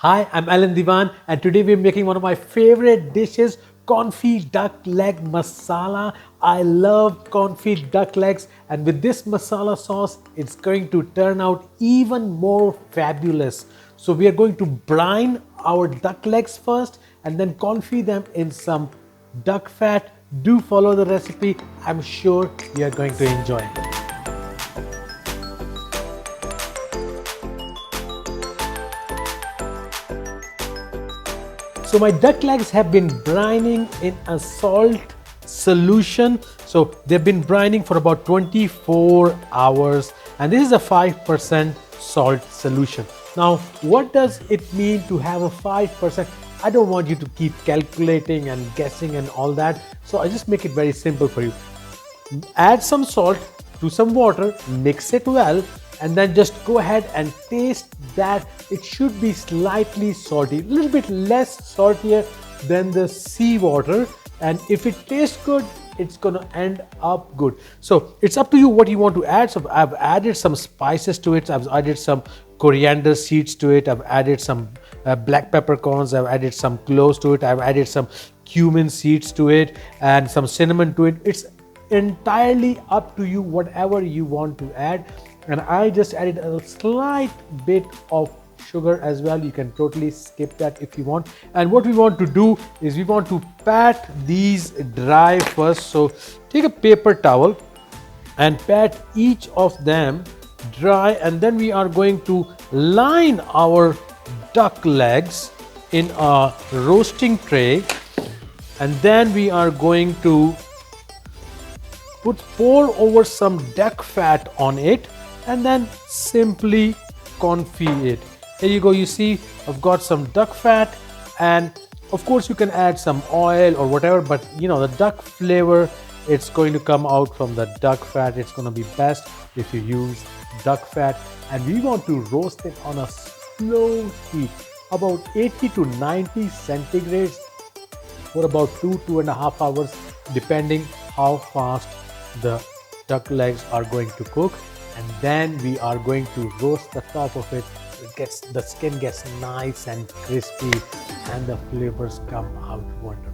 Hi, I'm Alan Divan and today we're making one of my favorite dishes, confit duck leg masala. I love confit duck legs, and with this masala sauce, it's going to turn out even more fabulous. So we are going to brine our duck legs first and then confit them in some duck fat. Do follow the recipe. I'm sure you are going to enjoy it. So my duck legs have been brining in a salt solution. So they've been brining for about 24 hours, and this is a 5% salt solution. Now, what does it mean to have a 5%? I don't want you to keep calculating and guessing and all that. So I just make it very simple for you. Add some salt to some water, mix it well, and then just go ahead and taste that. It should be slightly salty, a little bit less saltier than the seawater, and if it tastes good, it's gonna end up good. So it's up to you what you want to add. So I've added some spices to it. I've added some coriander seeds to it. I've added some black peppercorns. I've added some cloves to it. I've added some cumin seeds to it and some cinnamon to it. It's entirely up to you whatever you want to add, and I just added a slight bit of sugar as well. You can totally skip that if you want. And what we want to do is we want to pat these dry first. So take a paper towel and pat each of them dry, and then we are going to line our duck legs in a roasting tray, and then we are going to pour over some duck fat on it and then simply confit it. Here you go, you see I've got some duck fat, and of course you can add some oil or whatever, but you know, the duck flavor, it's going to come out from the duck fat. It's going to be best if you use duck fat, and we want to roast it on a slow heat, about 80 to 90 centigrades for about 2.5 hours, depending how fast the duck legs are going to cook. And then we are going to roast the top of it. The skin gets nice and crispy, and the flavors come out wonderful.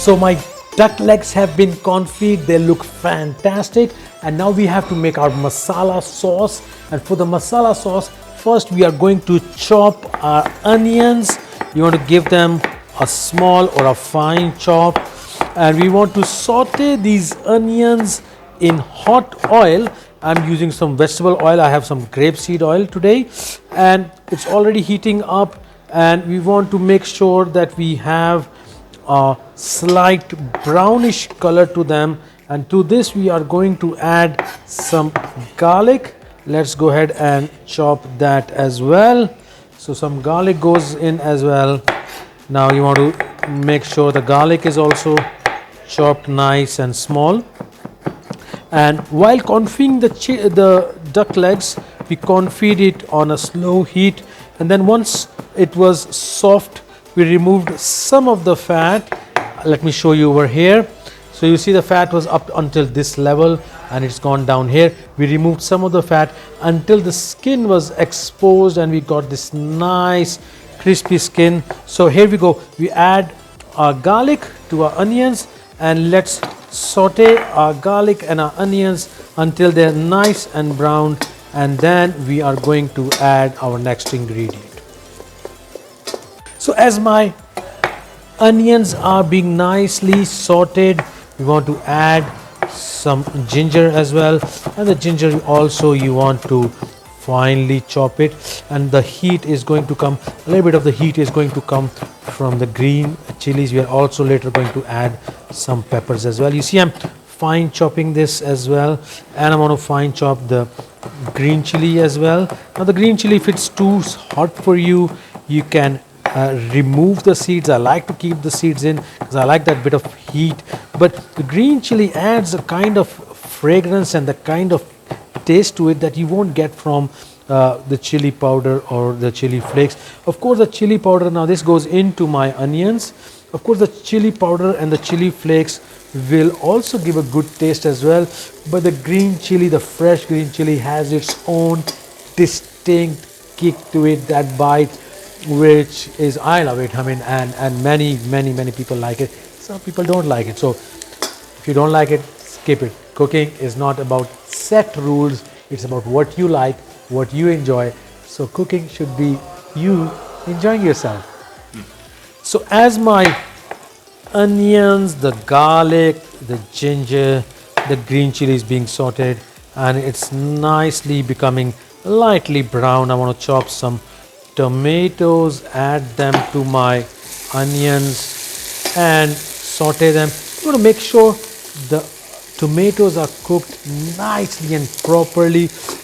So my duck legs have been confit, they look fantastic, and now we have to make our masala sauce. And for the masala sauce, first we are going to chop our onions. You want to give them a small or a fine chop, and we want to saute these onions in hot oil. I'm using some vegetable oil. I have some grapeseed oil today, and it's already heating up, and we want to make sure that we have a slight brownish color to them. And to this we are going to add some garlic. Let's go ahead and chop that as well. So some garlic goes in as well. Now you want to make sure the garlic is also chopped nice and small. And while confiting the duck legs, we confit it on a slow heat, and then once it was soft, we removed some of the fat. Let me show you over here. So you see the fat was up until this level, and it's gone down here. We removed some of the fat until the skin was exposed, and we got this nice crispy skin. So here we go. We add our garlic to our onions, and let's saute our garlic and our onions until they're nice and brown, and then we are going to add our next ingredient. So as my onions are being nicely sauteed, we want to add some ginger as well, and the ginger also you want to finely chop it, and the heat is going to come, a little bit of the heat is going to come from the green chilies. We are also later going to add some peppers as well. You see, I'm fine chopping this as well, and I want to fine chop the green chili as well. Now the green chili, if it's too hot for you, you can remove the seeds. I like to keep the seeds in because I like that bit of heat, but the green chili adds a kind of fragrance and the kind of taste to it that you won't get from the chili powder or the chili flakes. Of course, the chili powder, now this goes into my onions. Of course, the chili powder and the chili flakes will also give a good taste as well, but the green chili, the fresh green chili, has its own distinct kick to it, that bite, which is, I love it. I mean, and many people like it. Some people don't like it. So if you don't like it, skip it. Cooking is not about set rules. It's about what you like, what you enjoy. So cooking should be you enjoying yourself. So as my onions, the garlic, the ginger, the green chili is being sauteed and it's nicely becoming lightly brown, I want to chop some tomatoes, add them to my onions and saute them. You want to make sure the tomatoes are cooked nicely and properly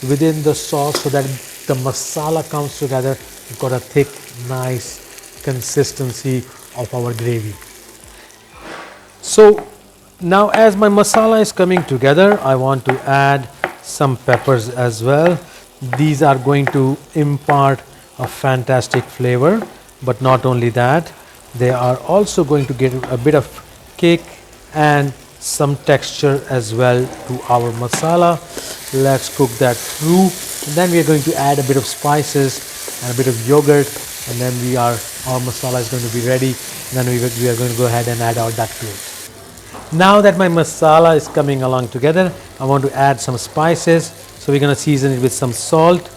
within the sauce so that the masala comes together. We've got a thick, nice consistency of our gravy. So now as my masala is coming together, I want to add some peppers as well. These are going to impart a fantastic flavor, but not only that, they are also going to give a bit of kick and some texture as well to our masala. Let's cook that through, and then we are going to add a bit of spices and a bit of yogurt, and then our masala is going to be ready, and then we are going to go ahead and add our duck to it. Now that my masala is coming along together, I want to add some spices. So we're going to season it with some salt,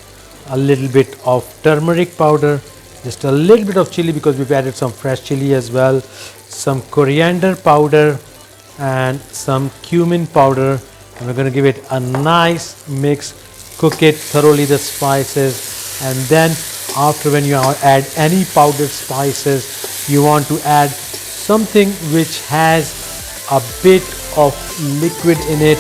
a little bit of turmeric powder, just a little bit of chili because we've added some fresh chili as well, some coriander powder and some cumin powder, and we're going to give it a nice mix. Cook it thoroughly, the spices, and then after, when you add any powdered spices, you want to add something which has a bit of liquid in it.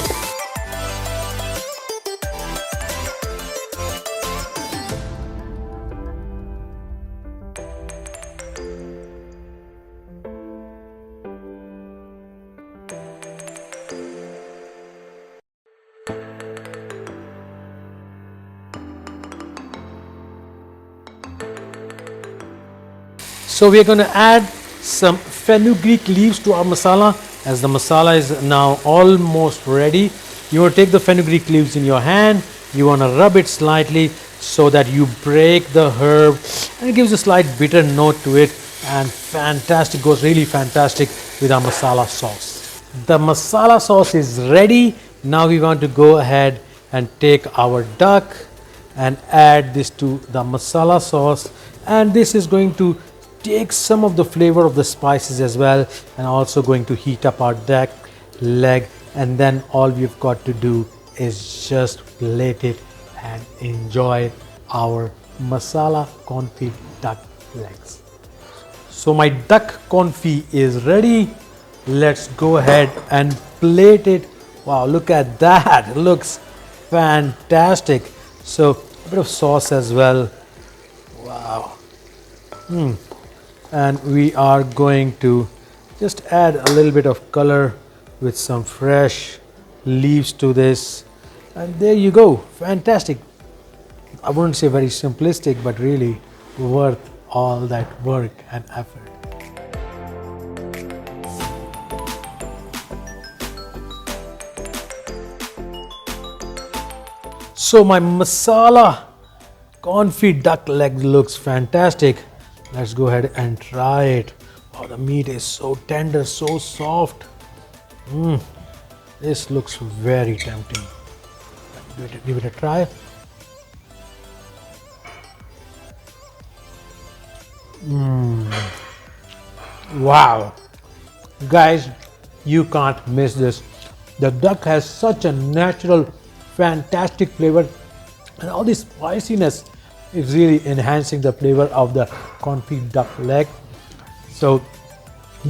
So we are going to add some fenugreek leaves to our masala. As the masala is now almost ready, you want to take the fenugreek leaves in your hand, you want to rub it slightly so that you break the herb, and it gives a slight bitter note to it, and fantastic, goes really fantastic with our masala sauce. The masala sauce is ready. Now we want to go ahead and take our duck and add this to the masala sauce, and this is going to take some of the flavor of the spices as well, and also going to heat up our duck leg, and then all we've got to do is just plate it and enjoy our masala confit duck legs. So my duck confit is ready. Let's go ahead and plate it. Wow, look at that, it looks fantastic. So a bit of sauce as well. Wow. And we are going to just add a little bit of color with some fresh leaves to this, and there you go, fantastic. I wouldn't say very simplistic, but really worth all that work and effort. So my masala confit duck leg looks fantastic. Let's go ahead and try it. Oh, the meat is so tender, so soft. This looks very tempting. Give it a try. Wow, guys, you can't miss this. The duck has such a natural, fantastic flavor, and all this spiciness is really enhancing the flavor of the confit duck leg. So,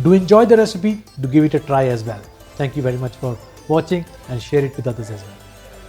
do enjoy the recipe, do give it a try as well. Thank you very much for watching and share it with others as well.